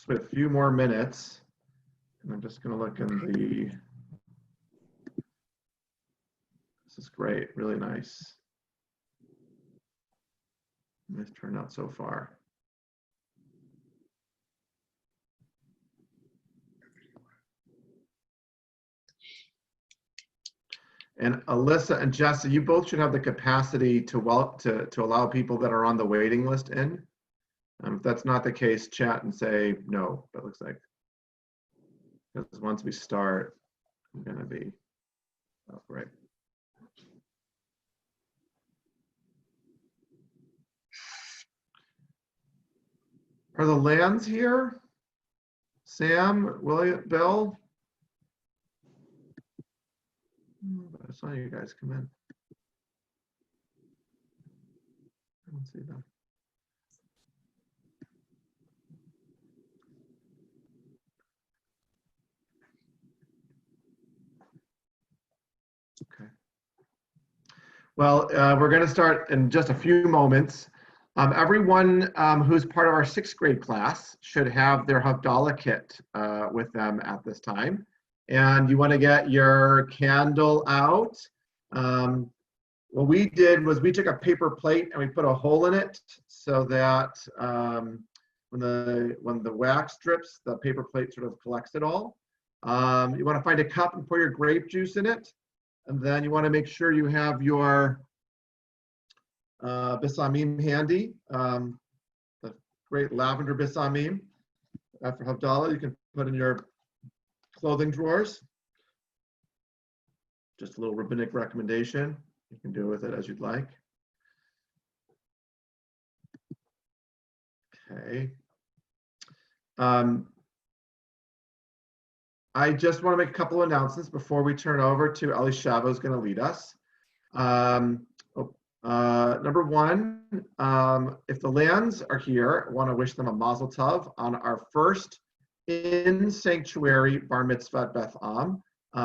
just wait a few more minutes. And I'm just going to look in the, this is great, really nice. Nice turnout so far. And Alyssa and Jessa, you both should have the capacity to allow people that are on the waiting list in. If that's not the case, chat and say no. That looks like, because once we start, I'm going to be, oh, great. Are the Lands here? Sam, William, Bill? I saw you guys come in. I don't see them. Okay. Well, we're going to start in just a few moments. Everyone who's part of our 6th grade class should have their Havdallah kit with them at this time. And you want to get your candle out. What we did was we took a paper plate and we put a hole in it so that when the wax drips, the paper plate sort of collects it all. You want to find a cup and pour your grape juice in it. And then you want to make sure you have your bisamim handy, the great lavender bisamim. After Havdallah, you can put in your clothing drawers. Just a little rabbinic recommendation. You can do with it as you'd like. Okay. I just want to make a couple of announcements before we turn over to Elishava, who's going to lead us. Number one, if the Lands are here, I want to wish them a mazel tov on our first in sanctuary bar mitzvah at Beth Am.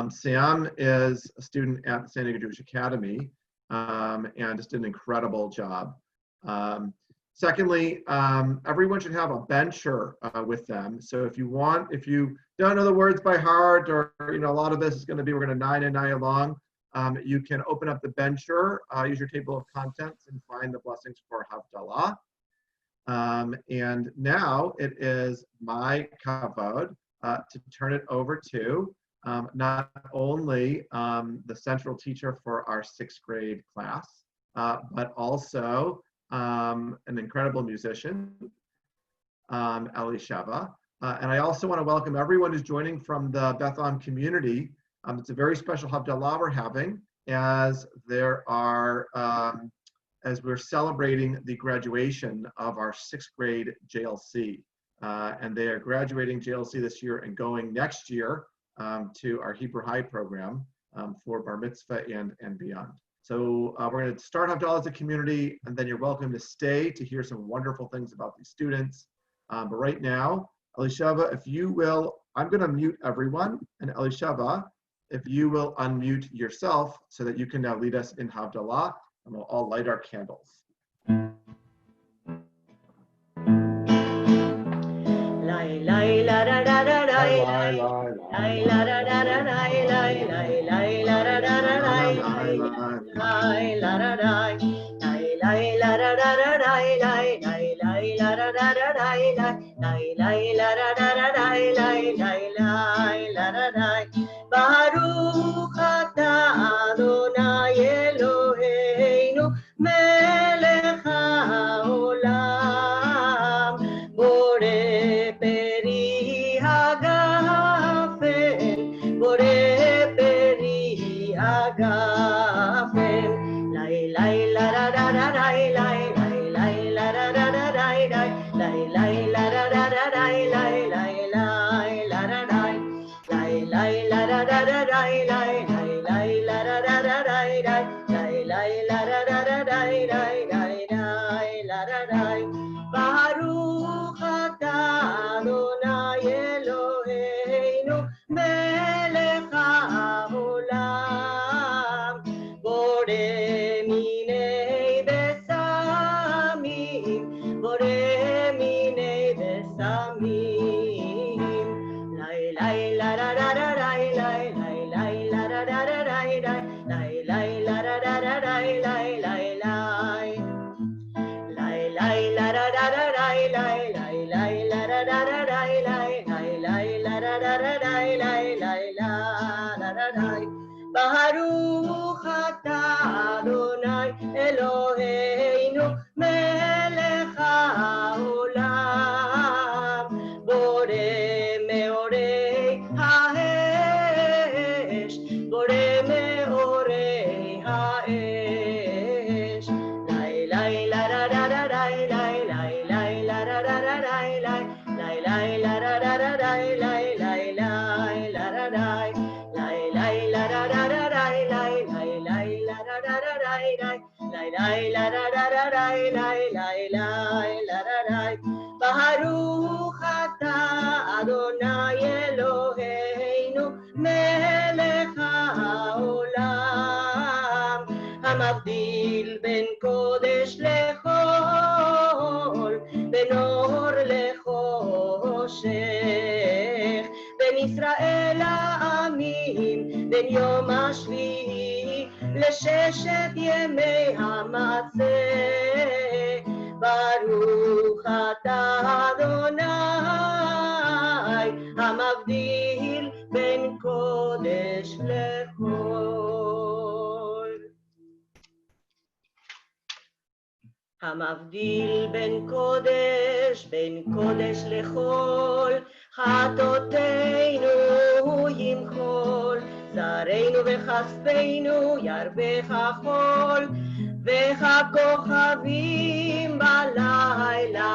Sam is a student at the San Diego Jewish Academy and just did an incredible job. Secondly, everyone should have a bencher with them. So if you don't know the words by heart, or a lot of this is going to be, we're going to 9 and 9 along, you can open up the bencher, use your table of contents, and find the blessings for Havdallah. And now it is my kavod to turn it over to not only the central teacher for our 6th grade class, but also an incredible musician, Elishava. And I also want to welcome everyone who's joining from the Beth Am community. It's a very special Havdallah we're having, as there are, as we're celebrating the graduation of our 6th grade JLC. And they are graduating JLC this year and going next year to our Hebrew High program for Bar Mitzvah and beyond. So we're going to start Havdallah as a community, and then you're welcome to stay to hear some wonderful things about these students. But right now, Elishava, if you will, I'm going to mute everyone, and Elishava, if you will unmute yourself so that you can now lead us in Havdallah, and we'll all light our candles. Baruch atah Adonai Eloheinu melech haolam borei peri hagafen borei peri hagafen lai lai la da da da lai lai lai lai la da da da lai lai lai lai la da da da lai lai lai lai la da lai lai lai la da da da lai lai lai lai la da da da lai lai lai lai la da da da lai lai lai lai la da lai Baruch atah Adonai Eloheinu melech haolam borei minei besamim borei minei besamim Baruch atah Adonai Eloheinu melech haolam borei meorei haesh borei meorei haesh lai lai la ra ra ra lai lai lai lai la ra ra ra lai lai lai lai la ra ra ra lai lai lai lai la ra lai lai lai la ra ra ra lai lai lai lai la ra ra ra lai lai lai lai la ra ra ra lai lai lai lai la ra lai Baruch atah Adonai Eloheinu melech haolam המבדיל בין קודש לחול בין אור לחושך בין ישראל לעמים בין יום השביעי לששת ימי המצה ברוך אתה אדוני המבדיל בין קודש לחול המבדיל בין קודש לחול חטאותינו ימחול זרענו וכספנו ירבה כחול וככוכבים בלילה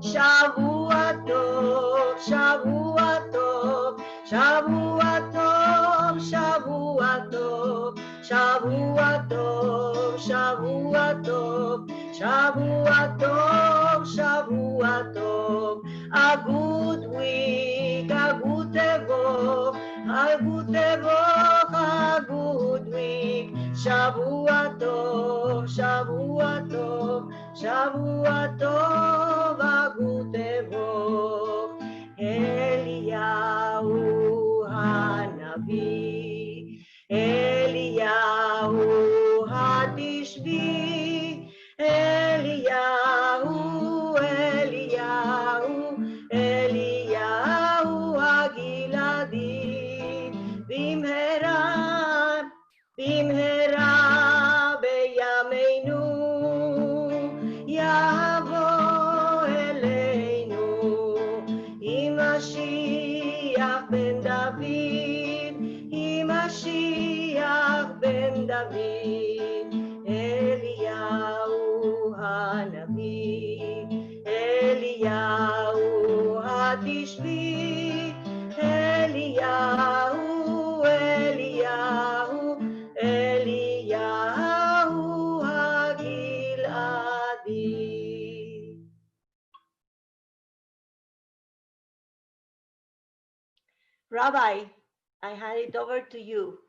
שבוע טוב שבוע טוב שבוע טוב שבוע טוב שבוע טוב שבוע טוב שבוע טוב שבוע טוב a good week a good tevov a good tevov a good week שבוע טוב שבוע טוב שבוע טוב a good tevov אליהו הנביא אליהו התשבי אליהו אליהו אליהו הגלעדי במהרה במהרה בימינו יבוא אלינו עם משיח בן דוד עם משיח בן דוד אליהו הנביא אליהו התשבי אליהו אליהו אליהו הגלעדי Rabbi, I hand it over to you.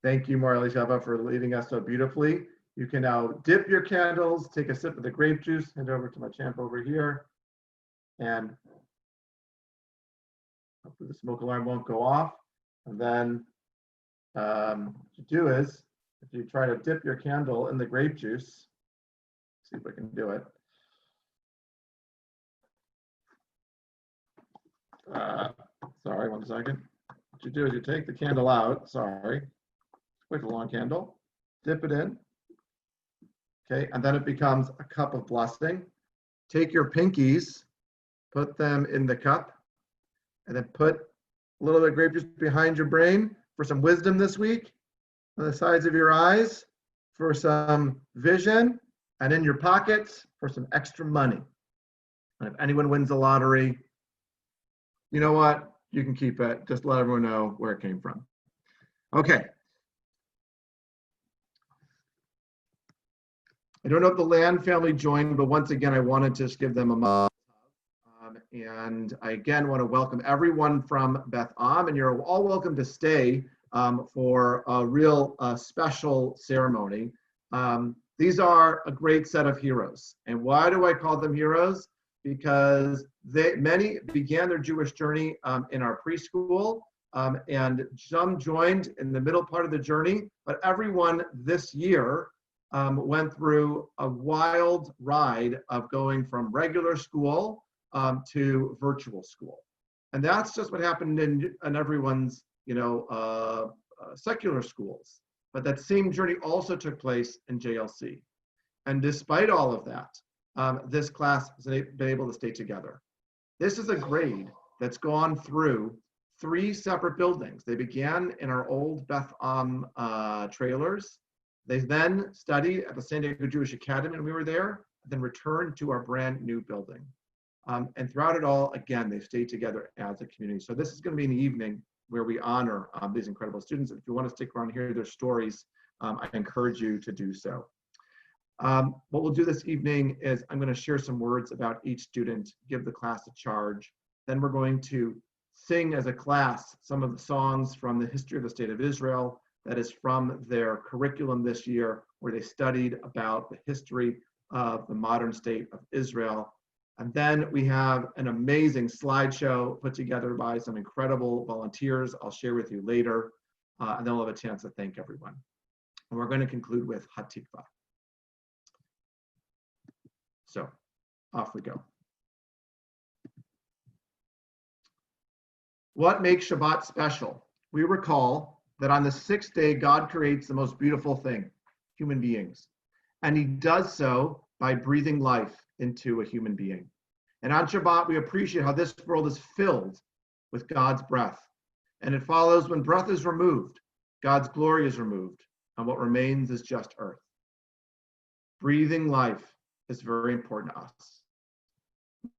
Thank you, Mor Elisheva, for leading us so beautifully. You can now dip your candles, take a sip of the grape juice, hand over to my champ over here, and hopefully the smoke alarm won't go off. And then what you do is, if you try to dip your candle in the grape juice, see if I can do it. Sorry, 1 second. What you do is you take the candle out, sorry, with a long candle, dip it in, okay, and then it becomes a cup of blessing. Take your pinkies, put them in the cup, and then put a little bit of grape juice behind your brain for some wisdom this week, on the sides of your eyes for some vision, and in your pockets for some extra money. And if anyone wins the lottery, you know what? You can keep it. Just let everyone know where it came from. Okay. I don't know if the Land family joined, but once again, I wanted to just give them a moment. And I again want to welcome everyone from Beth Am, and you're all welcome to stay for a real special ceremony. These are a great set of heroes. And why do I call them heroes? Because many began their Jewish journey in our preschool. and some joined in the middle part of the journey, but everyone this year went through a wild ride of going from regular school to virtual school. And that's just what happened in everyone's, secular schools. But that same journey also took place in JLC. And despite all of that, this class has been able to stay together. This is a grade that's gone through 3 separate buildings. They began in our old Beth Am trailers. They then studied at the San Diego Jewish Academy, and we were there, then returned to our brand new building. And throughout it all, again, they've stayed together as a community. So this is going to be an evening where we honor these incredible students. If you want to stick around and hear their stories, I encourage you to do so. What we'll do this evening is I'm going to share some words about each student, give the class a charge. Then we're going to sing as a class some of the songs from the history of the state of Israel that is from their curriculum this year, where they studied about the history of the modern state of Israel. And then we have an amazing slideshow put together by some incredible volunteers I'll share with you later. And then we'll have a chance to thank everyone. And we're going to conclude with Hatikva. So off we go. What makes Shabbat special? We recall that on the 6th day, God creates the most beautiful thing, human beings. And he does so by breathing life into a human being. And on Shabbat, we appreciate how this world is filled with God's breath. And it follows when breath is removed, God's glory is removed, and what remains is just earth. Breathing life is very important to us.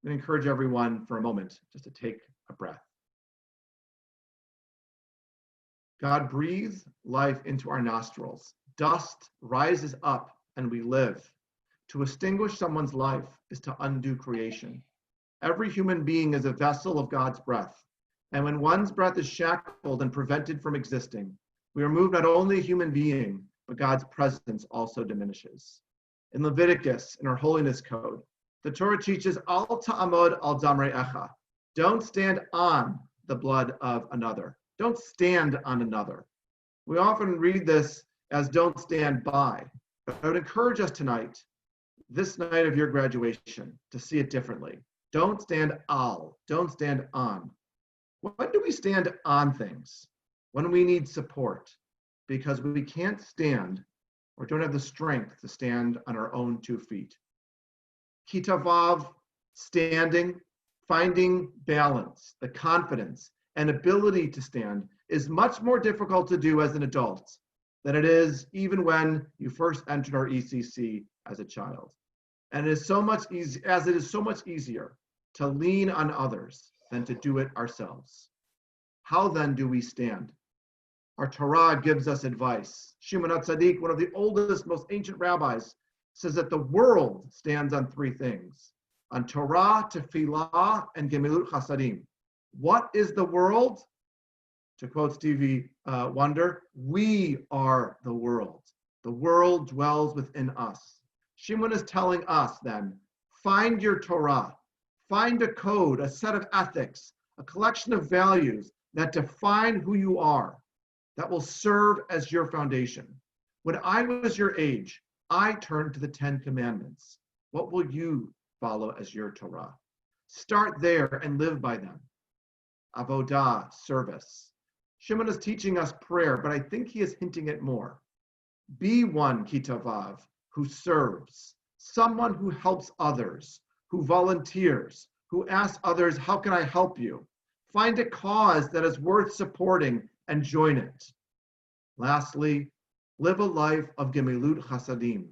I encourage everyone for a moment just to take a breath. God breathes life into our nostrils. Dust rises up and we live. To extinguish someone's life is to undo creation. Every human being is a vessel of God's breath. And when one's breath is shackled and prevented from existing, we remove not only a human being, but God's presence also diminishes. In Leviticus, in our holiness code, the Torah teaches, Al ta'amod al damrei echa. Don't stand on the blood of another. Don't stand on another. We often read this as don't stand by. But I would encourage us tonight, this night of your graduation, to see it differently. Don't stand al, don't stand on. When do we stand on things? When we need support, because we can't stand or don't have the strength to stand on our own 2 feet. Kitavav, standing, finding balance, the confidence and ability to stand is much more difficult to do as an adult than it is even when you first entered our ECC as a child. And it is so much easier to lean on others than to do it ourselves. How then do we stand? Our Torah gives us advice. Shimon HaTzadik, one of the oldest, most ancient rabbis, says that the world stands on 3 things: on Torah, Tefillah, and Gemilut Chasadim. What is the world? To quote Stevie Wonder, we are the world. The world dwells within us. Shimon is telling us then, find your Torah, find a code, a set of ethics, a collection of values that define who you are, that will serve as your foundation. When I was your age, I turned to the 10 Commandments. What will you follow as your Torah? Start there and live by them. Avodah, service. Shimon is teaching us prayer, but I think he is hinting at more. Be one kitavav who serves, someone who helps others, who volunteers, who asks others, how can I help you? Find a cause that is worth supporting and join it. Lastly, live a life of gemilut chasadim,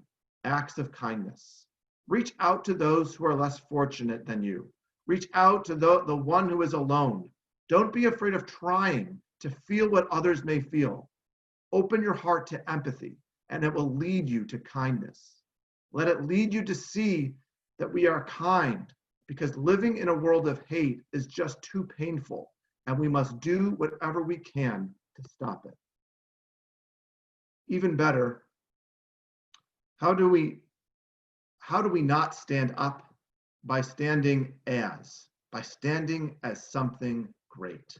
acts of kindness. Reach out to those who are less fortunate than you. Reach out to the one who is alone. Don't be afraid of trying to feel what others may feel. Open your heart to empathy, and it will lead you to kindness. Let it lead you to see that we are kind, because living in a world of hate is just too painful, and we must do whatever we can to stop it. Even better, how do we not stand up? By standing as something great.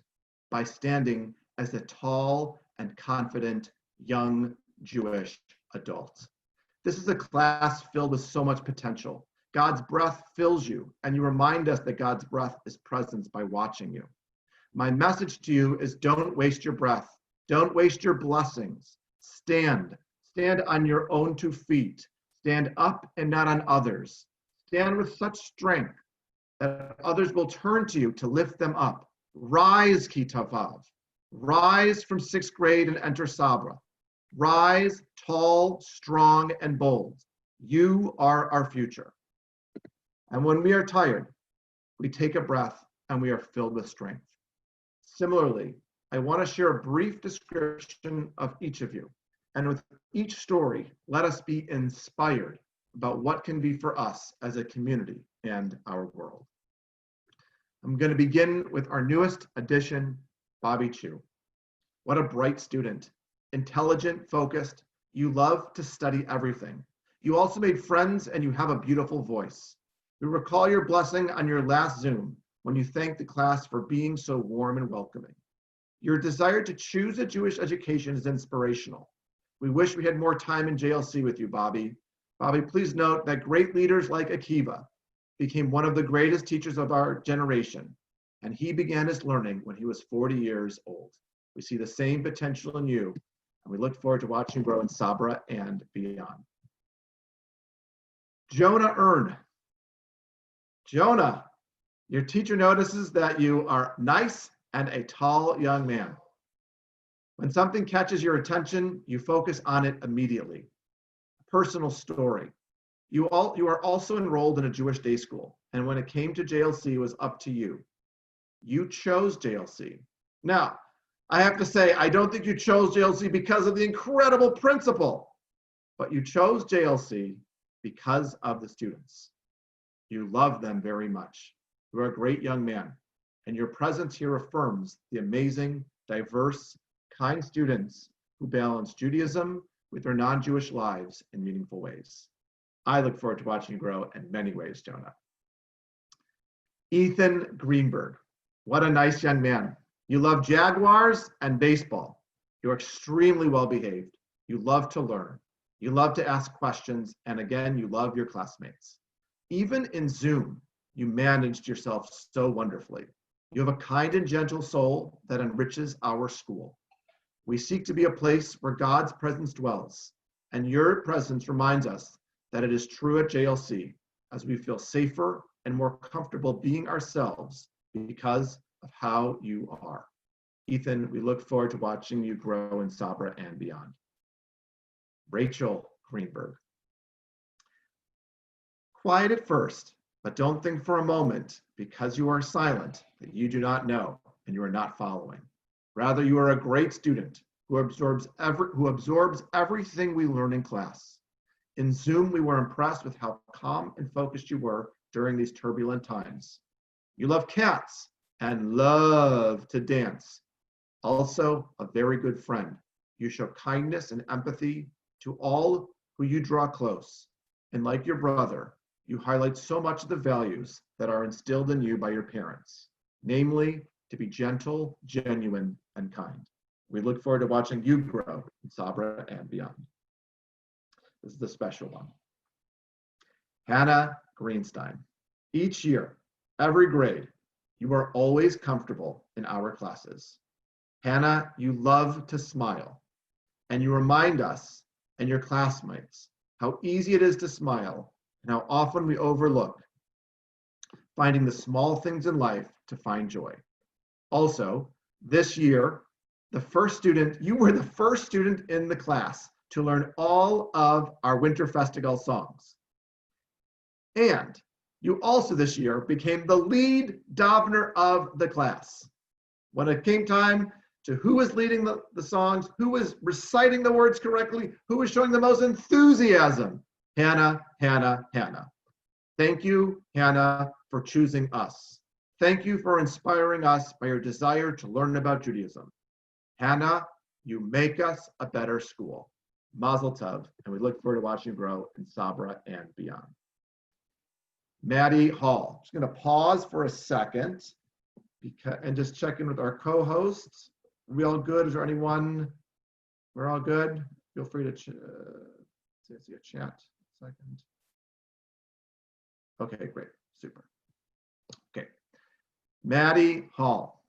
by standing as a tall and confident young Jewish adult. This is a class filled with so much potential. God's breath fills you, and you remind us that God's breath is present by watching you. My message to you is don't waste your breath. Don't waste your blessings. Stand. Stand on your own 2 feet. Stand up and not on others. Stand with such strength that others will turn to you to lift them up. Rise, Kitavav. Rise from 6th grade and enter Sabra. Rise, tall, strong, and bold. You are our future. And when we are tired, we take a breath and we are filled with strength. Similarly, I want to share a brief description of each of you. And with each story, let us be inspired about what can be for us as a community and our world. I'm going to begin with our newest addition, Bobby Chu. What a bright student, intelligent, focused. You love to study everything. You also made friends and you have a beautiful voice. We recall your blessing on your last Zoom when you thanked the class for being so warm and welcoming. Your desire to choose a Jewish education is inspirational. We wish we had more time in JLC with you, Bobby. Bobby, please note that great leaders like Akiva became one of the greatest teachers of our generation, and he began his learning when he was 40 years old. We see the same potential in you, and we look forward to watching you grow in Sabra and beyond. Jonah Earn. Jonah, your teacher notices that you are nice and a tall young man. When something catches your attention, you focus on it immediately. A personal story. You are also enrolled in a Jewish day school, and when it came to JLC, it was up to you. You chose JLC. Now, I have to say, I don't think you chose JLC because of the incredible principal, but you chose JLC because of the students. You love them very much. You are a great young man, and your presence here affirms the amazing, diverse, kind students who balance Judaism with their non-Jewish lives in meaningful ways. I look forward to watching you grow in many ways, Jonah. Ethan Greenberg. What a nice young man. You love Jaguars and baseball. You're extremely well behaved. You love to learn. You love to ask questions. And again, you love your classmates. Even in Zoom, you managed yourself so wonderfully. You have a kind and gentle soul that enriches our school. We seek to be a place where God's presence dwells, and your presence reminds us that it is true at JLC, as we feel safer and more comfortable being ourselves because of how you are. Ethan, we look forward to watching you grow in Sabra and beyond. Rachel Greenberg. Quiet at first, but don't think for a moment, because you are silent, that you do not know and you are not following. Rather, you are a great student who absorbs everything we learn in class. In Zoom, we were impressed with how calm and focused you were during these turbulent times. You love cats and love to dance. Also, a very good friend. You show kindness and empathy to all who you draw close. And like your brother, you highlight so much of the values that are instilled in you by your parents, namely to be gentle, genuine, and kind. We look forward to watching you grow in Sabra and beyond. This is the special one. Hannah Greenstein. Each year, every grade, you are always comfortable in our classes. Hannah, you love to smile, and you remind us and your classmates how easy it is to smile and how often we overlook finding the small things in life to find joy. Also, this year, you were the first student in the class to learn all of our Winter Festival songs. And you also this year became the lead davener of the class. When it came time to who was leading the songs, who was reciting the words correctly, who was showing the most enthusiasm, Hannah, Hannah, Hannah. Thank you, Hannah, for choosing us. Thank you for inspiring us by your desire to learn about Judaism. Hannah, you make us a better school. Mazel tov, and we look forward to watching you grow in Sabra and beyond. Maddie Hall. Just going to pause for a second And just check in with our co-hosts. We all good? Is there anyone? We're all good. Feel free to see a chat. Second. Okay, great, super. Okay, Maddie Hall,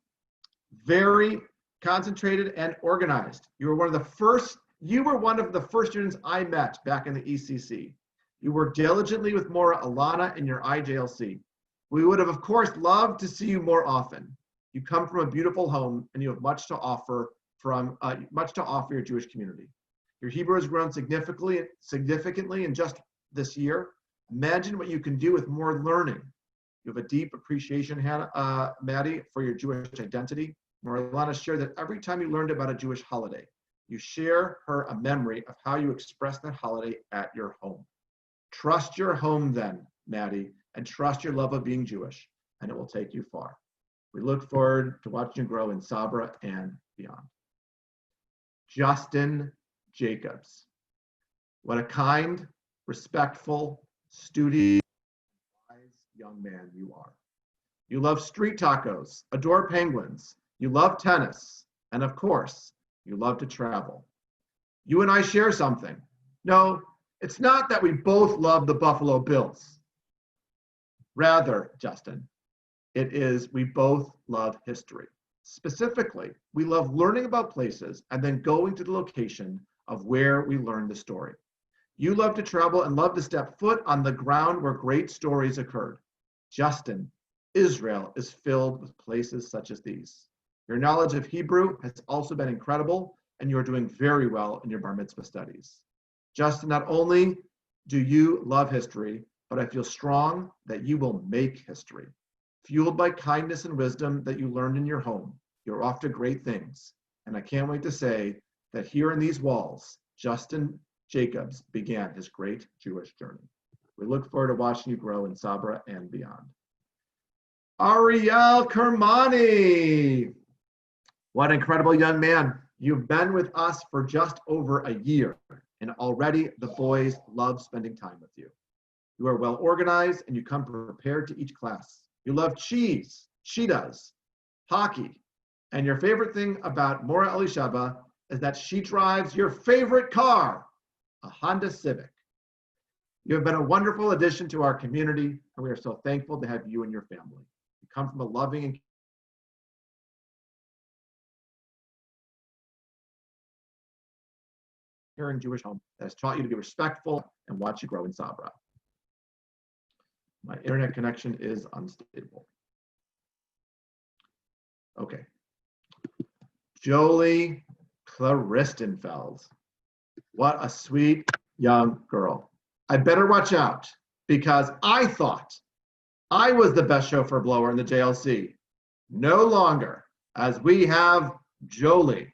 very concentrated and organized. You were one of the first students I met back in the ECC. You worked diligently with Maura, Alana, in your IJLC. We would have, of course, loved to see you more often. You come from a beautiful home, and you have much to offer your Jewish community. Your Hebrew has grown significantly in just this year. Imagine what you can do with more learning. You have a deep appreciation, Maddie, for your Jewish identity. Marlana shared that every time you learned about a Jewish holiday, you share her a memory of how you expressed that holiday at your home. Trust your home then, Maddie, and trust your love of being Jewish, and it will take you far. We look forward to watching you grow in Sabra and beyond. Justin Jacobs. What a kind, respectful, studious, wise young man you are. You love street tacos, adore penguins, you love tennis, and of course, you love to travel. You and I share something. No, it's not that we both love the Buffalo Bills. Rather, Justin, it is we both love history. Specifically, we love learning about places and then going to the location of where we learned the story. You love to travel and love to step foot on the ground where great stories occurred. Justin, Israel is filled with places such as these. Your knowledge of Hebrew has also been incredible, and you are doing very well in your bar mitzvah studies. Justin, not only do you love history, but I feel strong that you will make history. Fueled by kindness and wisdom that you learned in your home, you're off to great things. And I can't wait to say that here in these walls, Justin Jacobs began his great Jewish journey. We look forward to watching you grow in Sabra and beyond. Ariel Kermani. What an incredible young man. You've been with us for just over a year, and already the boys love spending time with you. You are well organized, and you come prepared to each class. You love cheese, she does, hockey, and your favorite thing about Mora Elisheva is that she drives your favorite car, a Honda Civic. You have been a wonderful addition to our community, and we are so thankful to have you and your family. You come from a loving and caring Jewish home that has taught you to be respectful and watch you grow in Sabra. My internet connection is unstable. Okay. Jolie Claristenfeld. What a sweet young girl. I better watch out because I thought I was the best chauffeur blower in the JLC. No longer, as we have Jolie.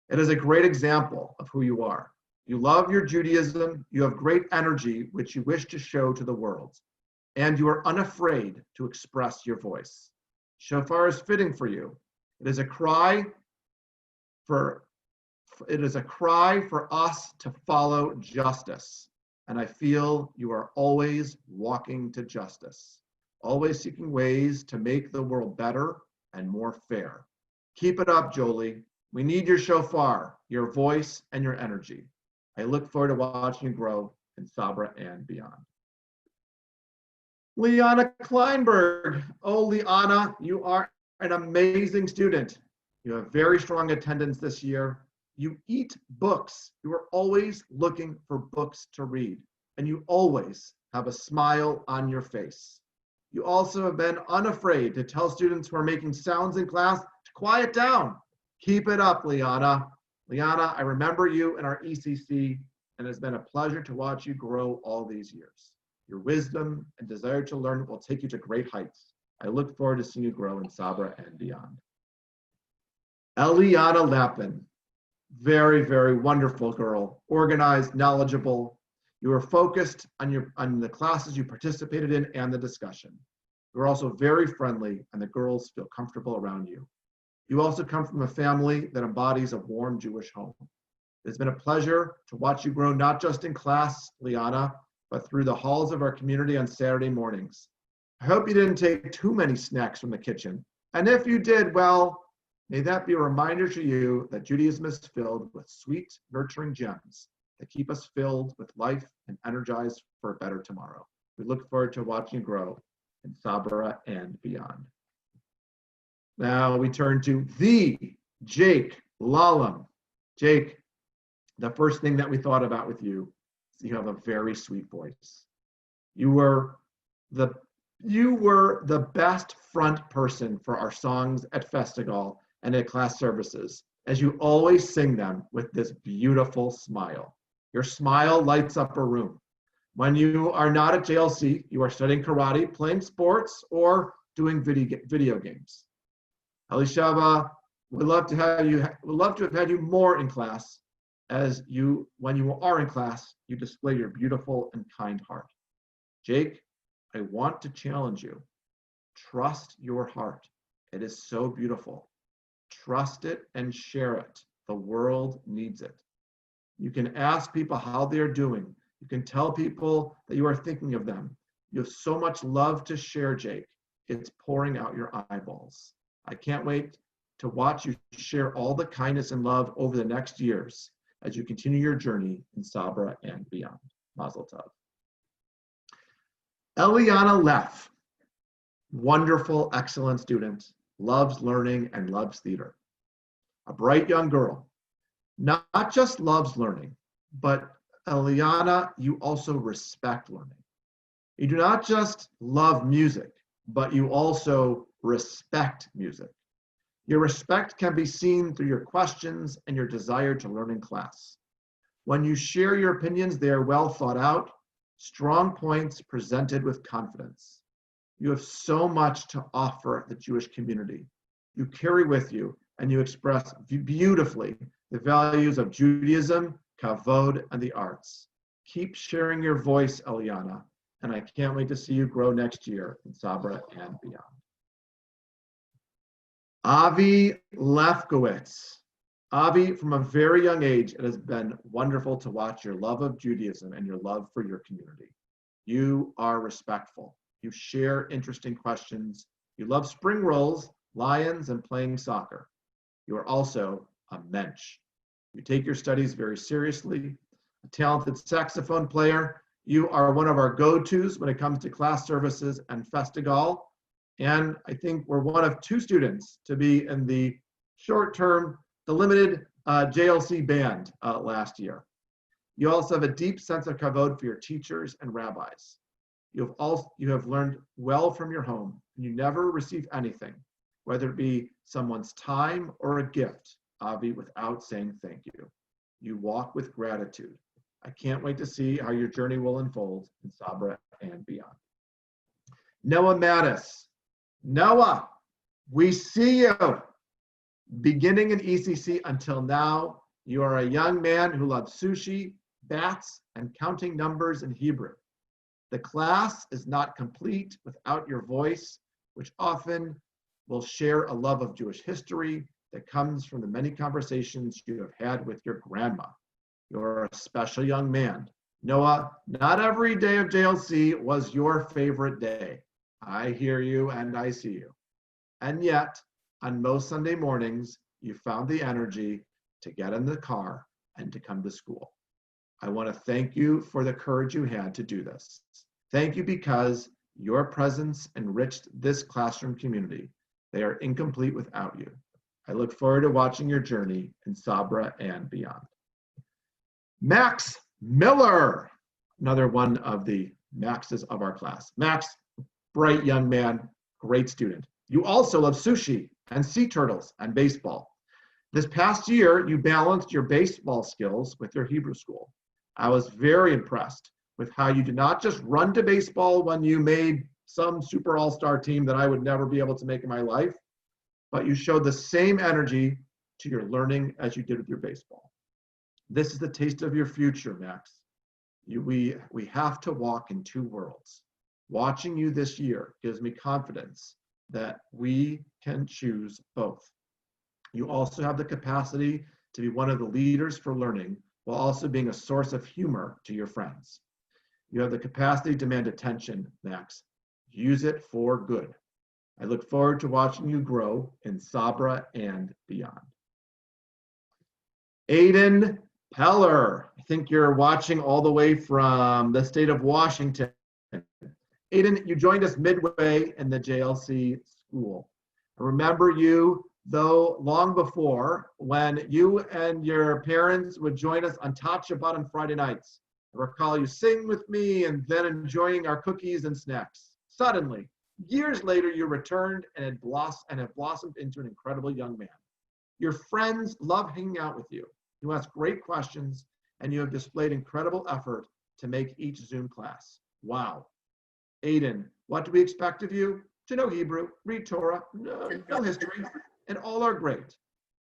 It is a great example of who you are. You love your Judaism, you have great energy, which you wish to show to the world, and you are unafraid to express your voice. Shofar is fitting for you. It is a cry for us to follow justice. And I feel you are always walking to justice, always seeking ways to make the world better and more fair. Keep it up, Jolie. We need your shofar, your voice, and your energy. I look forward to watching you grow in Sabra and beyond. Liana Kleinberg. Oh, Liana, you are an amazing student. You have very strong attendance this year. You eat books. You are always looking for books to read, and you always have a smile on your face. You also have been unafraid to tell students who are making sounds in class to quiet down. Keep it up, Liana. Liana, I remember you in our ECC, and it's been a pleasure to watch you grow all these years. Your wisdom and desire to learn will take you to great heights. I look forward to seeing you grow in Sabra and beyond. Eliana Lappin. Very, very wonderful girl, organized, knowledgeable. You are focused on the classes you participated in and the discussion. You're also very friendly, and the girls feel comfortable around you. You also come from a family that embodies a warm Jewish home. It's been a pleasure to watch you grow, not just in class, Liana, but through the halls of our community on Saturday mornings. I hope you didn't take too many snacks from the kitchen. And if you did, well, may that be a reminder to you that Judaism is filled with sweet, nurturing gems that keep us filled with life and energized for a better tomorrow. We look forward to watching you grow in Sabra and beyond. Now we turn to the Jake Lallam. Jake, the first thing that we thought about with you is you have a very sweet voice. You were the best front person for our songs at Festival and at class services, as you always sing them with this beautiful smile. Your smile lights up a room. When you are not at JLC, you are studying karate, playing sports, or doing video games. Elisheva, we'd love to have had you more in class, as when you are in class, you display your beautiful and kind heart. Jake, I want to challenge you. Trust your heart. It is so beautiful. Trust it and share it. The world needs it. You can ask people how they are doing. You can tell people that you are thinking of them. You have so much love to share, Jake. It's pouring out your eyeballs. I can't wait to watch you share all the kindness and love over the next years as you continue your journey in Sabra and beyond. Mazel tov. Eliana Leff, wonderful, excellent student, loves learning and loves theater. A bright young girl, not just loves learning, but Eliana, you also respect learning. You do not just love music, but you also respect music. Your respect can be seen through your questions and your desire to learn in class. When you share your opinions, they are well thought out, strong points presented with confidence. You have so much to offer the Jewish community. You carry with you and you express beautifully the values of Judaism, kavod, and the arts. Keep sharing your voice, Eliana, and I can't wait to see you grow next year in Sabra and beyond. Avi Lefkowitz. Avi, from a very young age, it has been wonderful to watch your love of Judaism and your love for your community. You are respectful. You share interesting questions. You love spring rolls, lions, and playing soccer. You are also a mensch. You take your studies very seriously. A talented saxophone player. You are one of our go-tos when it comes to class services and Festival. And I think we're one of 2 students to be in the short-term, the limited JLC band last year. You also have a deep sense of kavod for your teachers and rabbis. You have learned well from your home, and you never receive anything, whether it be someone's time or a gift, Avi, without saying thank you. You walk with gratitude. I can't wait to see how your journey will unfold in Sabra and beyond. Noah Mattis. Noah, we see you. Beginning in ECC until now, you are a young man who loves sushi, bats, and counting numbers in Hebrew. The class is not complete without your voice, which often will share a love of Jewish history that comes from the many conversations you have had with your grandma. You're a special young man. Noah, not every day of JLC was your favorite day. I hear you and I see you. And yet, on most Sunday mornings, you found the energy to get in the car and to come to school. I want to thank you for the courage you had to do this. Thank you because your presence enriched this classroom community. They are incomplete without you. I look forward to watching your journey in Sabra and beyond. Max Miller, another one of the Maxes of our class. Max, bright young man, great student. You also love sushi and sea turtles and baseball. This past year, you balanced your baseball skills with your Hebrew school. I was very impressed with how you did not just run to baseball when you made some super all-star team that I would never be able to make in my life, but you showed the same energy to your learning as you did with your baseball. This is the taste of your future, Max. We have to walk in 2 worlds. Watching you this year gives me confidence that we can choose both. You also have the capacity to be one of the leaders for learning while also being a source of humor to your friends. You have the capacity to demand attention, Max. Use it for good. I look forward to watching you grow in Sabra and beyond. Aiden Peller, I think you're watching all the way from the state of Washington. Aiden, you joined us midway in the JLC school. I remember you, though, long before when you and your parents would join us on Top Shabbat on Friday nights. I recall you sing with me and then enjoying our cookies and snacks. Suddenly, years later, you returned and have blossomed into an incredible young man. Your friends love hanging out with you. You ask great questions, and you have displayed incredible effort to make each Zoom class. Wow. Aiden, what do we expect of you? To know Hebrew, read Torah, know history, and all are great,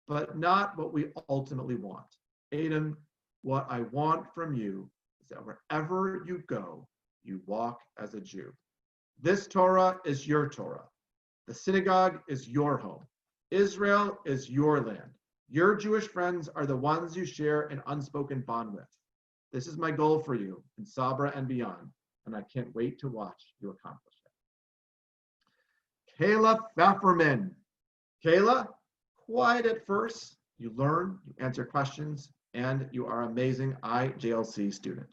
but not what we ultimately want. Aiden, what I want from you is that wherever you go, you walk as a Jew. This Torah is your Torah. The synagogue is your home. Israel is your land. Your Jewish friends are the ones you share an unspoken bond with. This is my goal for you in Sabra and beyond, and I can't wait to watch you accomplish it. Kayla Pfefferman. Kayla, quiet at first. You learn, you answer questions, and you are an amazing IJLC student.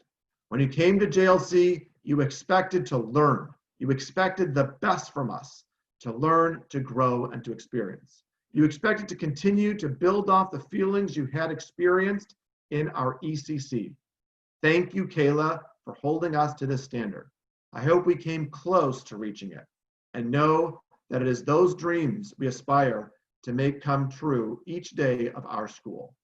When you came to JLC, you expected to learn. You expected the best from us, to learn, to grow, and to experience. You expected to continue to build off the feelings you had experienced in our ECC. Thank you, Kayla, for holding us to this standard. I hope we came close to reaching it, and know that it is those dreams we aspire to make come true each day of our school.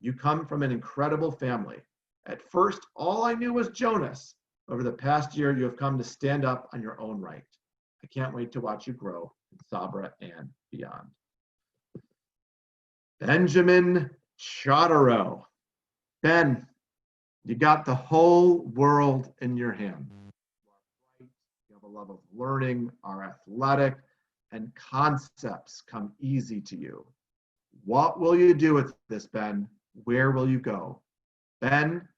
You come from an incredible family. At first, all I knew was Jonas. Over the past year, you have come to stand up on your own right. I can't wait to watch you grow in Sabra and beyond. Benjamin Chodorow. Ben, you got the whole world in your hand. You have a love of learning, are athletic, and concepts come easy to you. What will you do with this, Ben? Where will you go? Ben,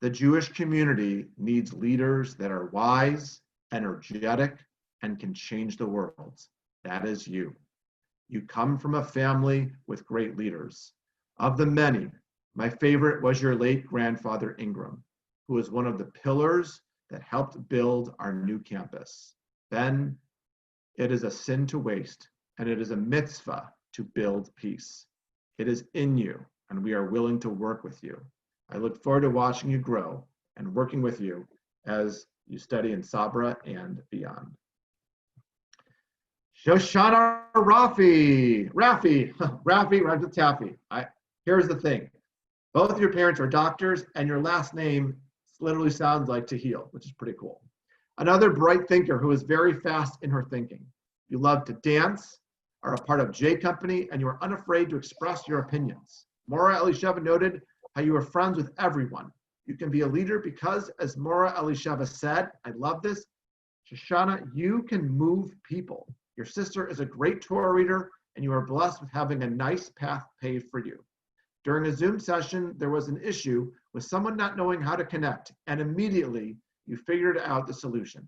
the Jewish community needs leaders that are wise, energetic, and can change the world. That is you. You come from a family with great leaders. Of the many, my favorite was your late grandfather Ingram, who was one of the pillars that helped build our new campus. Ben, it is a sin to waste, and it is a mitzvah to build peace. It is in you, and we are willing to work with you. I look forward to watching you grow and working with you as you study in Sabra and beyond. Shoshana Rafi rhymes with Taffy. Here's the thing. Both your parents are doctors, and your last name literally sounds like to heal, which is pretty cool. Another bright thinker who is very fast in her thinking. You love to dance, are a part of J Company, and you are unafraid to express your opinions. Mora Elisheva noted how you are friends with everyone. You can be a leader because, as Mora Elisheva said, I love this, Shoshana, you can move people. Your sister is a great Torah reader, and you are blessed with having a nice path paved for you. During a Zoom session, there was an issue with someone not knowing how to connect, and immediately you figured out the solution.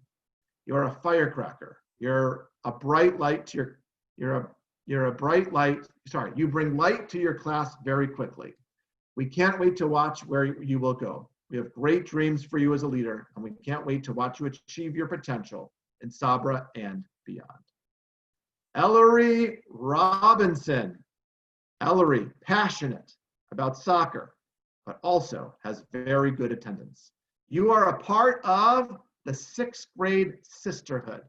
You're a firecracker. You're a bright light to you bring light to your class very quickly. We can't wait to watch where you will go. We have great dreams for you as a leader, and we can't wait to watch you achieve your potential in Sabra and beyond. Ellery Robinson. Ellery, passionate about soccer, but also has very good attendance. You are a part of the 6th grade sisterhood,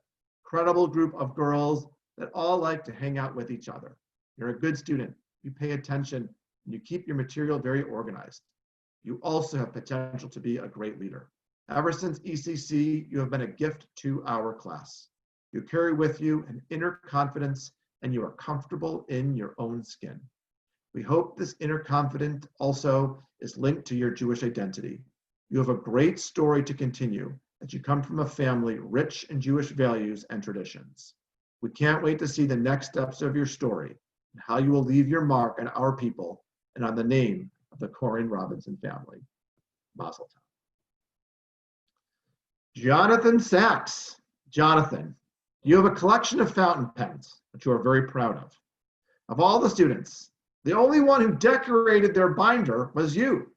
incredible group of girls that all like to hang out with each other. You're a good student. You pay attention, and you keep your material very organized. You also have potential to be a great leader. Ever since ECC, you have been a gift to our class. You carry with you an inner confidence, and you are comfortable in your own skin. We hope this inner confidence also is linked to your Jewish identity. You have a great story to continue, that you come from a family rich in Jewish values and traditions. We can't wait to see the next steps of your story and how you will leave your mark on our people and on the name of the Corin Robinson family. Mazel tov. Jonathan Sachs. Jonathan, You have a collection of fountain pens, which you are very proud of. Of all the students, the only one who decorated their binder was you.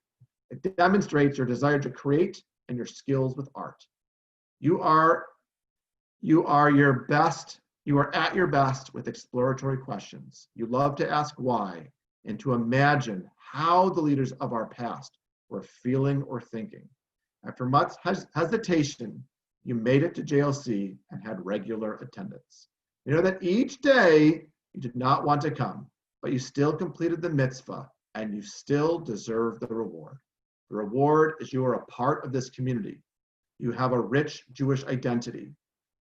It demonstrates your desire to create and your skills with art. You are your best. You are at your best with exploratory questions. You love to ask why and to imagine how the leaders of our past were feeling or thinking. After much hesitation, you made it to JLC and had regular attendance. You know that each day you did not want to come, but you still completed the mitzvah and you still deserve the reward. The reward is you are a part of this community. You have a rich Jewish identity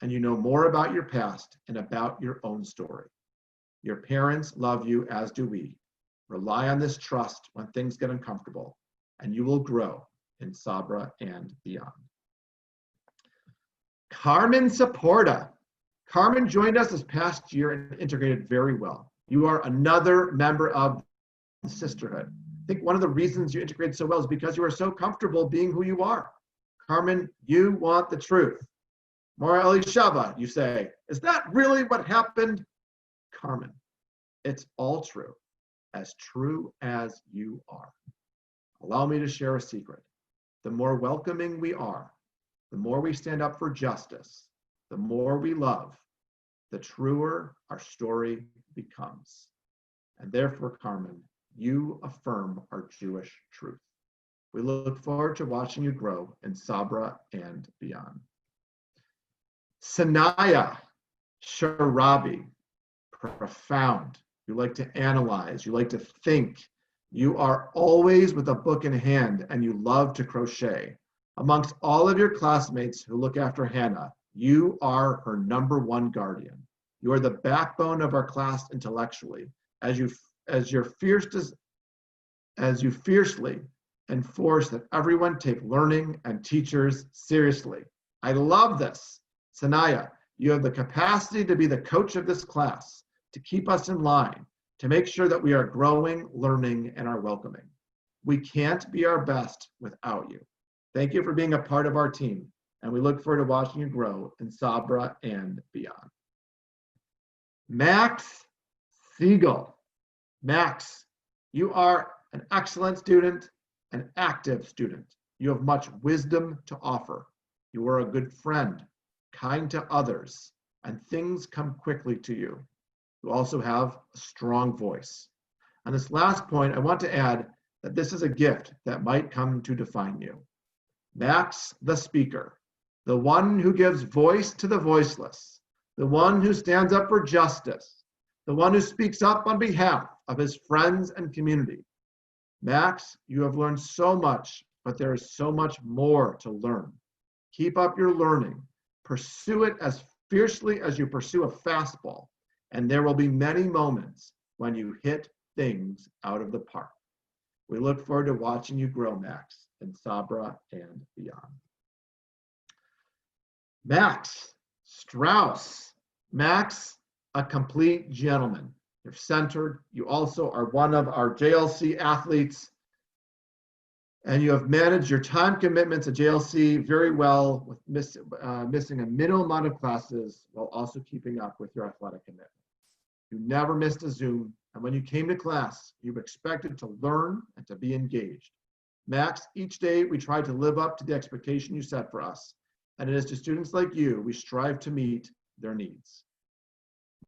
and you know more about your past and about your own story. Your parents love you, as do we. Rely on this trust when things get uncomfortable and you will grow in Sabra and beyond. Carmen Saporta. Carmen joined us this past year and integrated very well. You are another member of the sisterhood. I think one of the reasons you integrated so well is because you are so comfortable being who you are. Carmen, you want the truth. Mora Elishava, you say, is that really what happened? Carmen, it's all true as you are. Allow me to share a secret. The more welcoming we are, the more we stand up for justice, the more we love, the truer our story becomes. And therefore, Carmen, you affirm our Jewish truth. We look forward to watching you grow in Sabra and beyond. Sanaya Sharabi, profound. You like to analyze, you like to think. You are always with a book in hand and you love to crochet. Amongst all of your classmates who look after Hannah, you are her #1 guardian. You are the backbone of our class intellectually, as you fiercely enforce that everyone take learning and teachers seriously. I love this. Sanaya, you have the capacity to be the coach of this class, to keep us in line, to make sure that we are growing, learning, and are welcoming. We can't be our best without you. Thank you for being a part of our team, and we look forward to watching you grow in Sabra and beyond. Max Siegel. Max, you are an excellent student, an active student. You have much wisdom to offer. You are a good friend, kind to others, and things come quickly to you. You also have a strong voice. On this last point, I want to add that this is a gift that might come to define you. Max, the speaker, the one who gives voice to the voiceless, the one who stands up for justice, the one who speaks up on behalf of his friends and community. Max, you have learned so much, but there is so much more to learn. Keep up your learning. Pursue it as fiercely as you pursue a fastball, and there will be many moments when you hit things out of the park. We look forward to watching you grow, Max, in Sabra and beyond. Max Strauss. Max, a complete gentleman. You're centered. You also are one of our JLC athletes, and you have managed your time commitments at JLC very well with missing a minimal amount of classes while also keeping up with your athletic commitments. You never missed a Zoom, and when you came to class, you expected to learn and to be engaged. Max, each day we try to live up to the expectation you set for us, and it is to students like you we strive to meet their needs.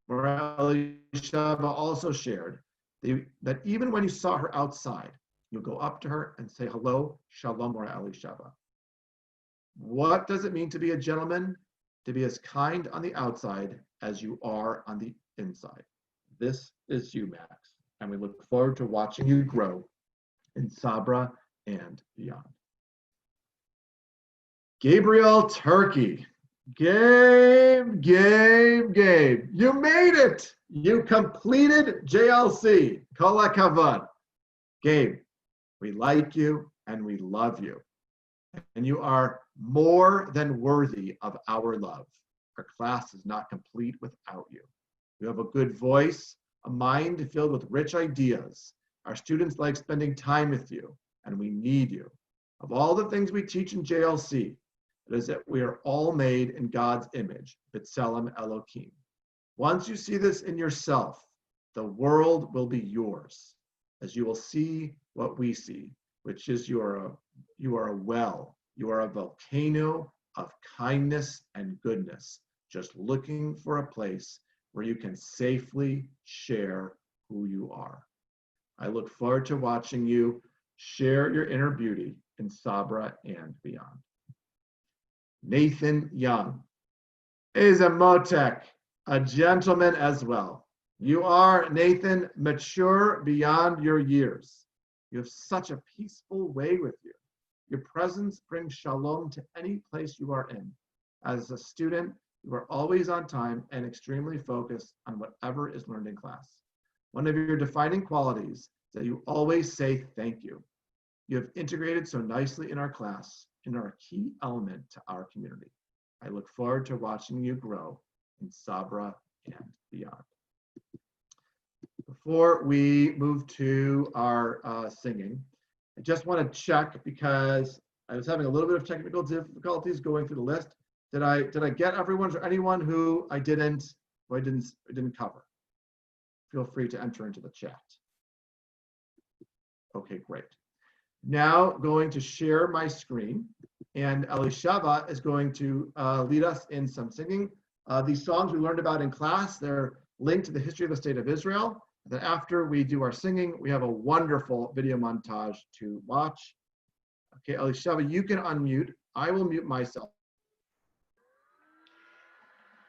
Morali Shava also shared that even when you saw her outside, you'll go up to her and say, hello, shalom, Morali Shava. What does it mean to be a gentleman? To be as kind on the outside as you are on the inside. This is you, Max, and we look forward to watching you grow in Sabra and beyond. Gabriel Turkey. Gabe. You made it. You completed JLC. Kol hakavod. Gabe, we like you and we love you. And you are more than worthy of our love. Our class is not complete without you. You have a good voice, a mind filled with rich ideas. Our students like spending time with you, and we need you. Of all the things we teach in JLC, It is that we are all made in God's image, B'Tselem Elohim. Once you see this in yourself, the world will be yours, as you will see what we see, which is you are a well, you are a volcano of kindness and goodness, just looking for a place where you can safely share who you are. I look forward to watching you share your inner beauty in Sabra and beyond. Nathan Young is a Motek, a gentleman as well. You are, Nathan, mature beyond your years. You have such a peaceful way with you. Your presence brings shalom to any place you are in. As a student, you are always on time and extremely focused on whatever is learned in class. One of your defining qualities is that you always say thank you. You have integrated so nicely in our class and are a key element to our community. I look forward to watching you grow in Sabra and beyond. Before we move to our singing, I just want to check because I was having a little bit of technical difficulties going through the list. Did I get everyone or anyone who I didn't cover? Feel free to enter into the chat. Okay, great. Now going to share my screen, and Elishava is going to lead us in some singing. These songs we learned about in class, they're linked to the history of the state of Israel. Then after we do our singing, we have a wonderful video montage to watch. Okay, Elishava, you can unmute. I will mute myself.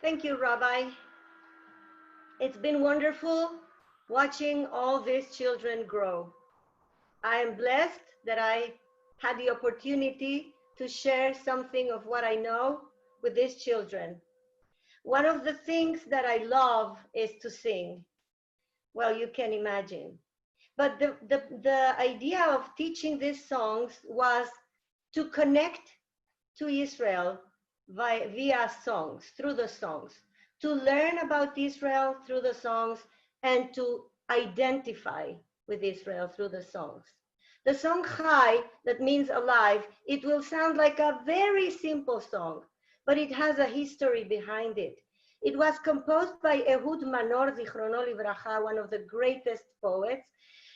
Thank you, Rabbi. It's been wonderful watching all these children grow. I am blessed that I had the opportunity to share something of what I know with these children. One of the things that I love is to sing. Well, you can imagine. But the idea of teaching these songs was to connect to Israel via songs, through the songs, to learn about Israel through the songs, and to identify with Israel through the songs. The song Chai, that means alive, it will sound like a very simple song, but it has a history behind it. It was composed by Ehud Manor, Zichrono Livracha, one of the greatest poets.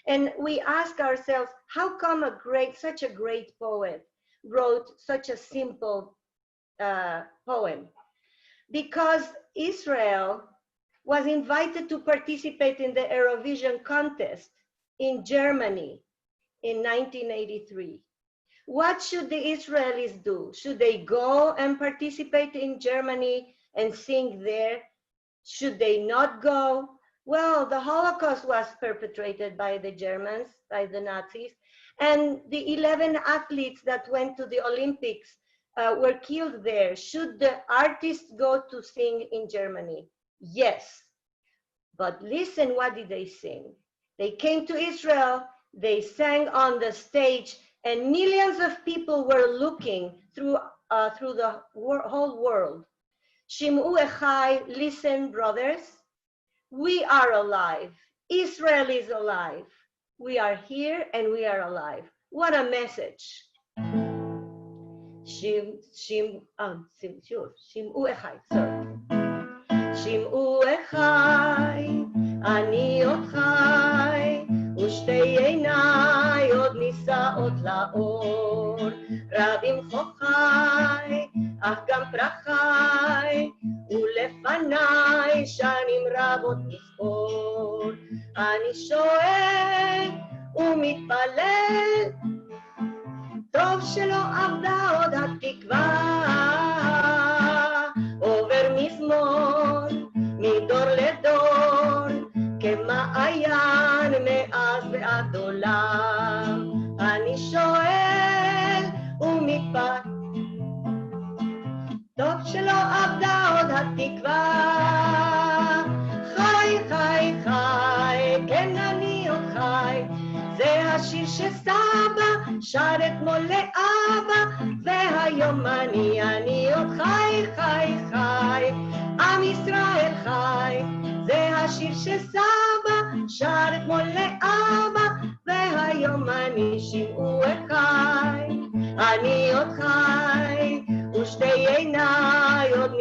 And we ask ourselves, how come such a great poet wrote such a simple poem? Because Israel was invited to participate in the Eurovision contest in Germany in 1983. What should the Israelis do? Should they go and participate in Germany and sing there? Should they not go? Well, the Holocaust was perpetrated by the Germans, by the Nazis, and the 11 athletes that went to the Olympics were killed there. Should the artists go to sing in Germany? Yes. But listen, what did they sing? They came to Israel, they sang on the stage, and millions of people were looking through the whole world. Shim'u Echai, listen, brothers, we are alive. Israel is alive. We are here and we are alive. What a message. Shim'u Echai, sorry. Shim'u Echai, ani ot chai, ושתי עיניי עוד נישאות לאור, רבים חוכי, אך גם פרחי, ולפניי שנים רבות לספור. אני שואל ומתפלל, טוב שלא עבדה עוד התקווה, עובר מזמור, מדור לדור, כמעיין מאז ועד עולם. אני שואל ומתפלל, טוב שלא עבדה עוד התקווה. חי, חי, חי, כן אני עוד חי, זה השיר שסבא שר אתמול לאבא, והיום אני עוד חי, חי, חי, עם ישראל חי. זה השיר שסבא שר אתמול לאבא, והיום אני שמעו אחי, אני עוד חי, ושתי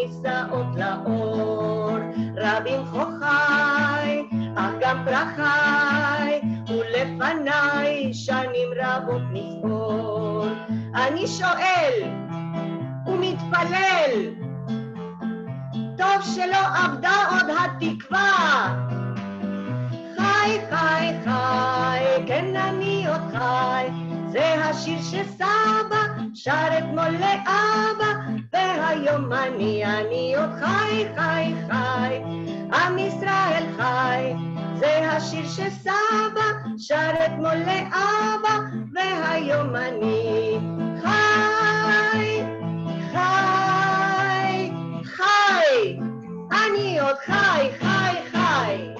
נישאות לאור. רבים חוכי, אך גם פרחי, ולפניי שנים רבות נספור. אני שואל ומתפלל, טוב שלא אבדה עוד התקווה. חי, חי, חי, כן אני עוד חי, זה השיר שסבא שר אתמול לאבא, והיום אני עוד חי, חי, חי, עם ישראל חי. זה השיר שסבא שר אתמול לאבא, והיום אני חי, חי, חי, אני עוד חי, חי, חי.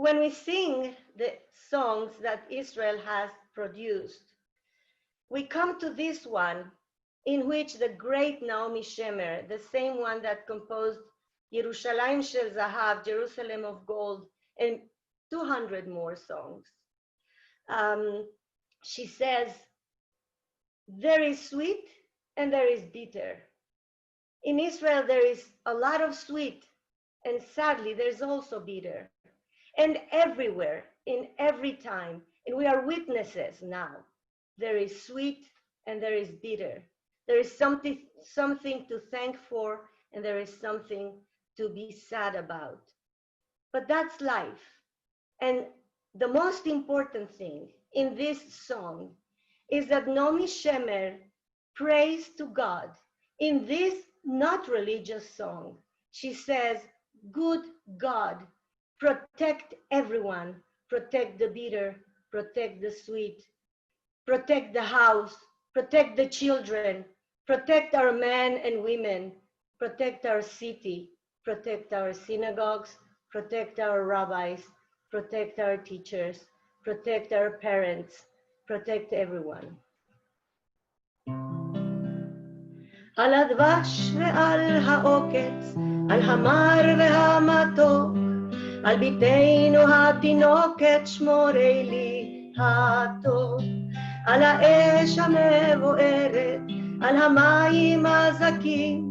When we sing the songs that Israel has produced, we come to this one in which the great Naomi Shemer, the same one that composed Yerushalayim Shel Zahav, Jerusalem of Gold, and 200 more songs, she says, there is sweet and there is bitter. In Israel, there is a lot of sweet, and sadly, there's also bitter. And everywhere, in every time, and we are witnesses now, there is sweet and there is bitter. There is something to thank for, and there is something to be sad about. But that's life. And the most important thing in this song is that Naomi Shemer prays to God in this not religious song. She says, good God, protect everyone, protect the bitter, protect the sweet, protect the house, protect the children, protect our men and women, protect our city, protect our synagogues, protect our rabbis, protect our teachers, protect our parents, protect everyone. על הדבש ועל העוקץ, על המר והמתוק, על ביתנו התינוקת שמורי לי הטוב, על האש המבוערת, על המים הזכים,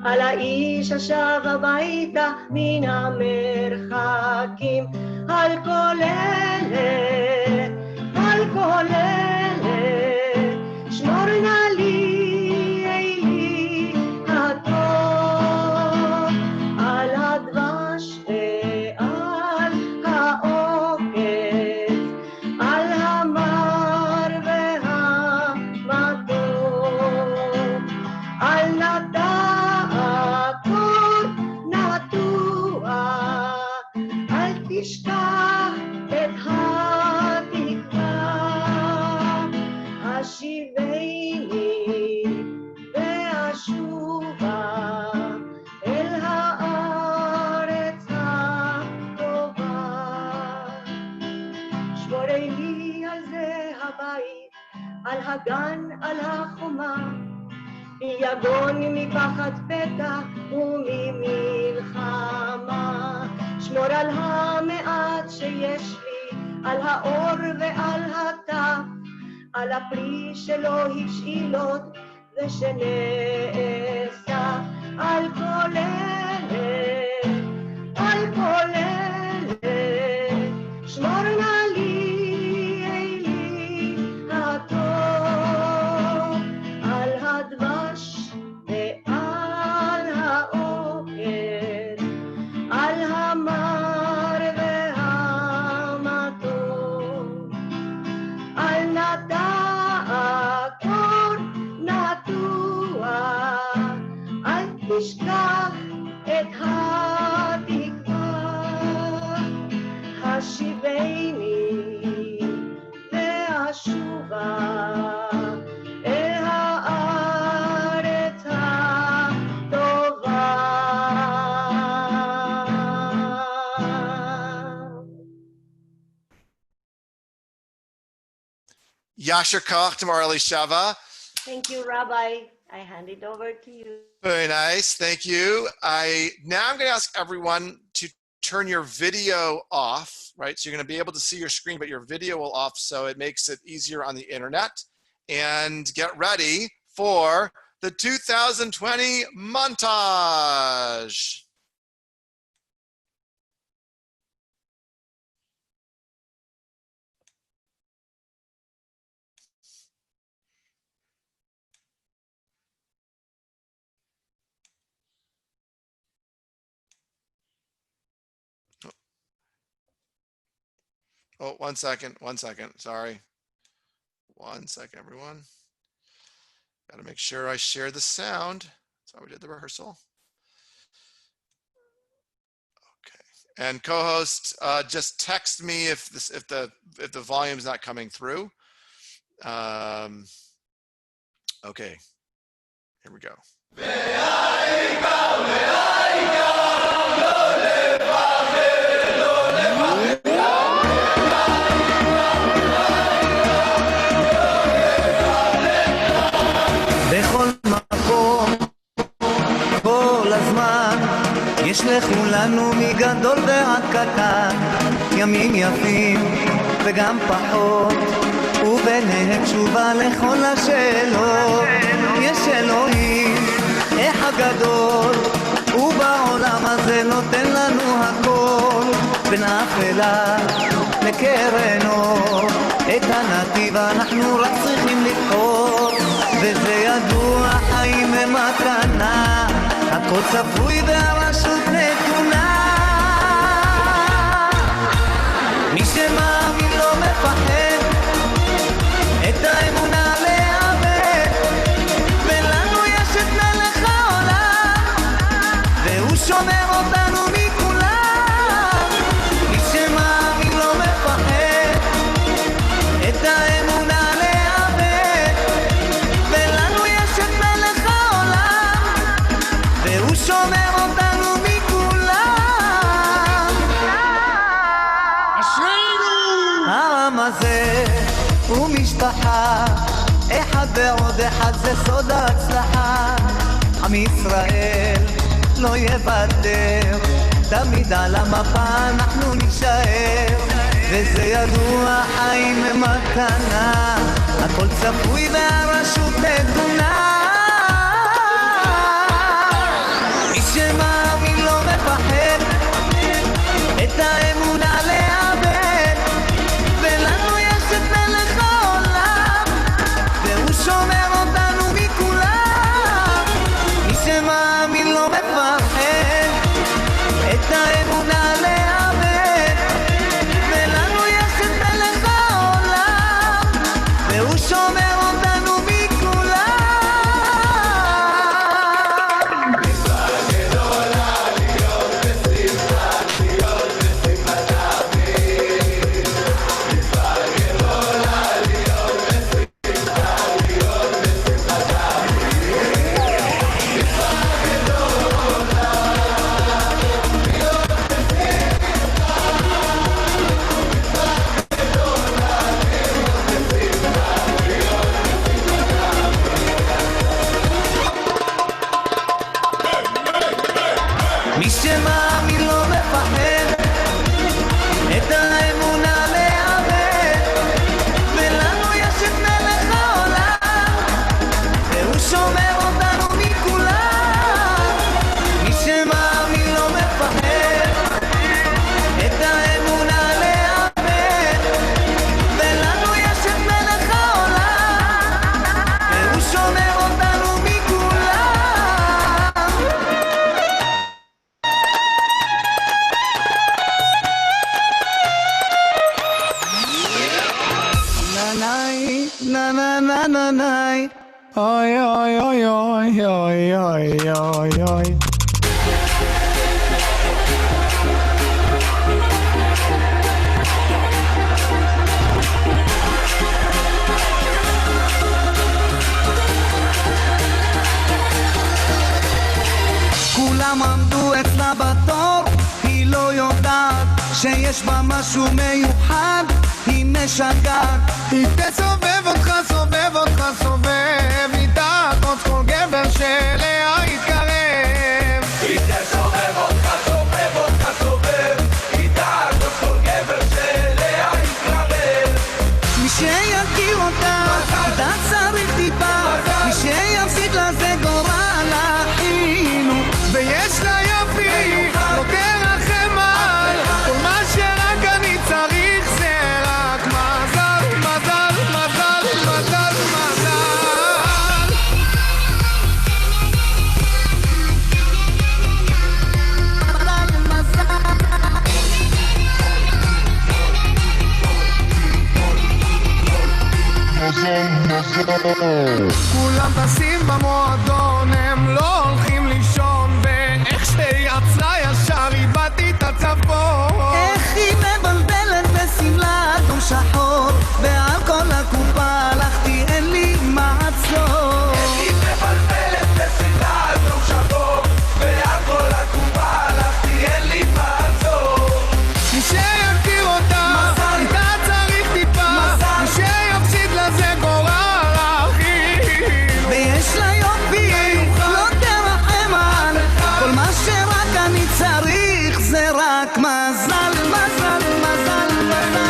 על האיש השב הביתה מן המרחקים, על כל אלה, על כל אלה, שמור נא לי על הגן, על החומה, ביגון מפחד פתע וממלחמה. שמור על המעט שיש לי, על האור ועל הטף, על הפרי שלא השאיל עוד ושנאסף, על כל אלה, על כל אלה, שמור נא לי תשכח את התקווה, השיבני ואשובה אל הארץ הטובה. Yasher Koch, Tamar Elishava. Thank you, Rabbi. I hand it over to you. Very nice, thank you. Now I'm going to ask everyone to turn your video off, right? So you're going to be able to see your screen, but your video will off, so it makes it easier on the internet. and get ready for the 2020 montage. Oh, 1 second, sorry. 1 second, everyone. Got to make sure I share the sound. That's how we did the rehearsal. Okay, and co-host, just text me if the volume's not coming through. Okay, here we go. בכל מקום, כל הזמן, יש לכולנו מגדול ועד קטן, ימים יפים וגם פחות, וביניהם תשובה לכל השאלות. יש אלוהים, אחד גדול, ובעולם הזה נותן לנו הכל, בין אפלה לקרן אור, את הנתיב אנחנו רק צריכים לבחור, וזה ידוע, חיים הם מתנה, הכל צפוי והרשות נתונה. מי שמאמין לא מפחד, את האמונה לאבד, ולנו יש את מלך העולם, והוא שומר אותנו מכולם. מי שמאמין לא מפחד, את האמונה לאבד, ולנו יש את מלך העולם, והוא שומר אותנו מכולם. אשרינו! העם הזה הוא משפחה, אחד ועוד אחד זה סוד ההצלחה. עם ישראל לא יוותר, תמיד על המפה אנחנו נשאר, וזה ידוע, חיים הם מתנה, הכל צפוי והרשות נתונה. מי שמאמין לא מפחד, את האמונה לאבד, ולנו יש את מלך העולם, והוא שומר אותנו מכולם. מי שמאמין לא מפחד, את האמונה לאבד, ולנו יש את מלך העולם, והוא שומר אותנו מכולם. מי שמאמין לא מפחד, את האמונה לאבד, ולנו יש את מלך העולם, והוא שומר אותנו מכולם. מי שמאמין לא מפחד, את האמונה לאבד, ולנו יש את מלך העולם, והוא שומר אותנו מכולם. Na na na na na, oi oi oi oi oi oi oi oi. כולם עמדו אצלה בתור, היא לא יודעת שיש בה משהו מיוחד, היא משגעת. היא תסובב אותך, סובב אותך, סובב, היא תעקוץ כל גבר שאליה יתקרב. היא תסובב אותך, סובב אותך, סובב, היא תעקוץ כל גבר שאליה יתקרב. מי שיכיר אותה, תצא כולם טסים במועדון, הם לא הולכים לישון, ואיך שיצרה ישר איבדתי את הצפון. איך היא מבלבלת בסמלה אדום שחור, ועל כל הקופה הלכתי אין לי מעצור. איך היא מבלבלת בסמלה אדום שחור, ועל כל הקופה הלכתי אין לי מעצור. מי שיכיר אותה, איתה צריך טיפה, מי שיפסיד לזה גורל אחי. ויש לה יופי, לא תרחם על כל מה שרק אני צריך, זה רק מזל, מזל, מזל, מזל.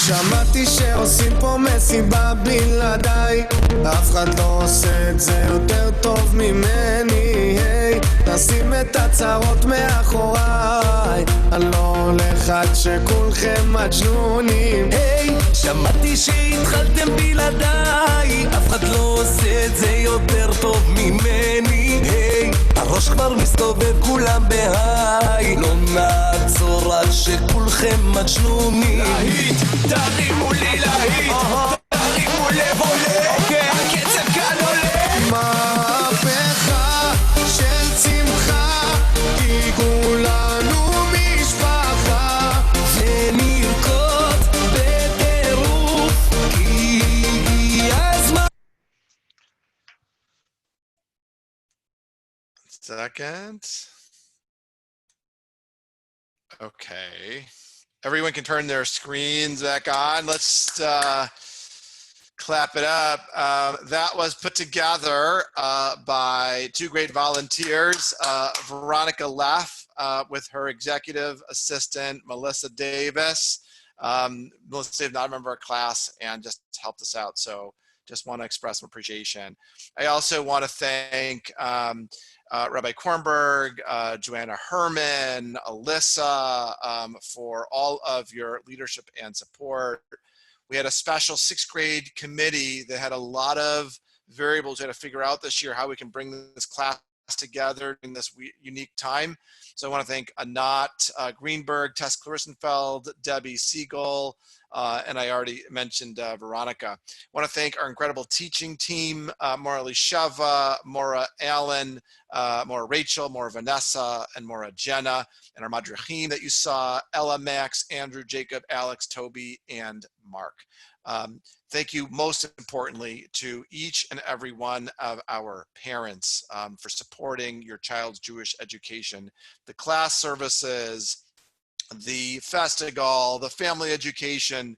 שמעתי שעושים פה מסיבה בלעדיי, אף אחד לא עושה את זה יותר טוב ממני. היי, נשים את הצרות מאחוריי, אני לא הולך עד שכולכם מג'נונים. היי, שמעתי שהתחלתם בלעדיי, אף אחד לא עושה את זה יותר טוב ממני. היי, הראש כבר מסתובב כולם בהיי, לא נעצור עד שכולכם מג'נונים. להיט, תרימו לי להיט, תרימו לב עולה, הקצב כאן עולה. מהפכה second. Okay. Everyone can turn their screens back on. Let's clap it up. That was put together by two great volunteers, Veronica Leff with her executive assistant, Melissa Davis. Melissa Davis, not a member of our class, and just helped us out. So just want to express some appreciation. I also want to thank Rabbi Kornberg, Joanna Herman, Alyssa, for all of your leadership and support. We had a special 6th grade committee that had a lot of variables we had to figure out this year, how we can bring this class together in this unique time. So I want to thank Anat Greenberg, Tess Clarissenfeld, Debbie Siegel, and I already mentioned Veronica. I want to thank our incredible teaching team, Maura Lisheva, Maura Allen, Maura Rachel, Maura Vanessa, and Maura Jenna, and our madrichim that you saw, Ella, Max, Andrew, Jacob, Alex, Toby, and Mark. Thank you most importantly to each and every one of our parents for supporting your child's Jewish education, the class services, the festival, the family education.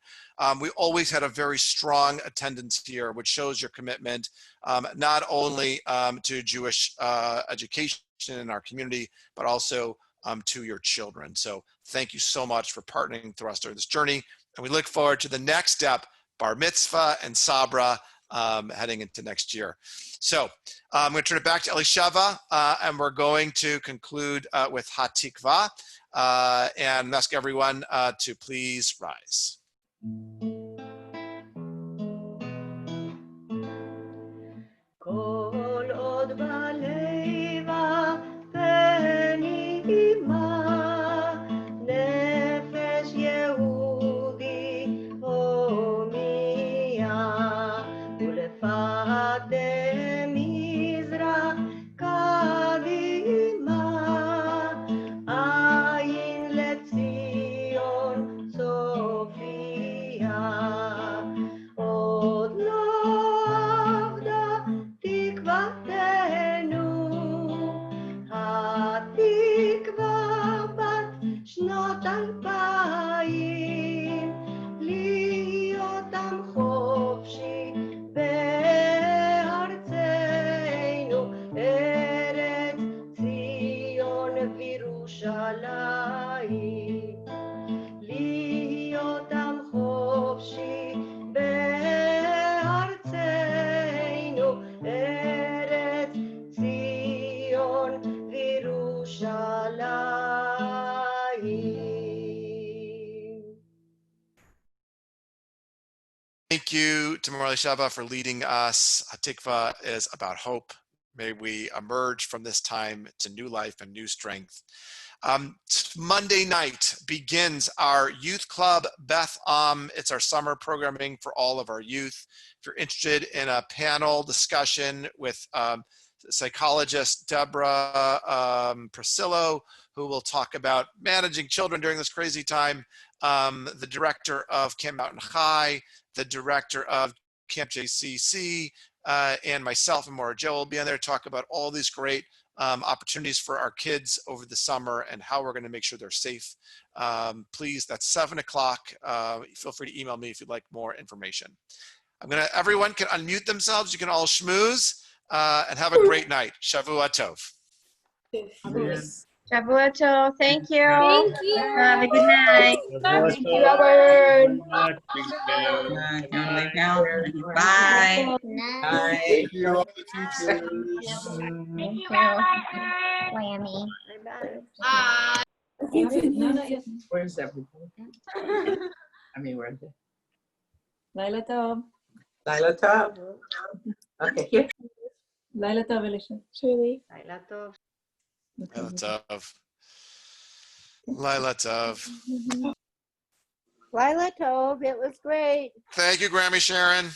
We always had a very strong attendance here, which shows your commitment not only to Jewish education in our community, but also to your children. So thank you so much for partnering with us during this journey. And we look forward to the next step, Bar Mitzvah and Sabra, heading into next year. So I'm going to turn it back to Elisheva, and we're going to conclude with Hatikva, and ask everyone to please rise. כל עוד בלבה פנימה נפש יהודי הומיה ולפתי מזרח קדימה עין לציון צופיה עוד לא עבדה תקוותנו, התקווה בת שנות 2000, להיות עם חופשי בארצנו, ארץ ציון וירושלים. להיות עם חופשי בארצנו, ארץ ציון וירושלים. Thank you to Maura Lisheva for leading us. Hatikva is about hope. May we emerge from this time to new life and new strength. Monday night begins our youth club, Beth Am. It's our summer programming for all of our youth. If you're interested in a panel discussion with psychologist Deborah Priscillo, who will talk about managing children during this crazy time, the director of Camp Mountain High, the director of Camp JCC, and myself and Maura Jo will be on there to talk about all these great opportunities for our kids over the summer and how we're going to make sure they're safe. Please, that's 7 o'clock. Feel free to email me if you'd like more information. Everyone can unmute themselves. You can all schmooze and have a great night. Shavua Tov. Shavua Tov. Thank you. Thank you. Have a good night. Thank you, Robert. Bye. Thank you, all the teachers. Thank you. Whammy. Bye. Where's everybody? I mean, where's it? לילה טוב. Lila Top. Okay, here. לילה טוב, אלישה. Truly. לילה טוב. Laila Tov. Laila Tov. Lila Tove, it was great. Thank you, Grammy Sharon.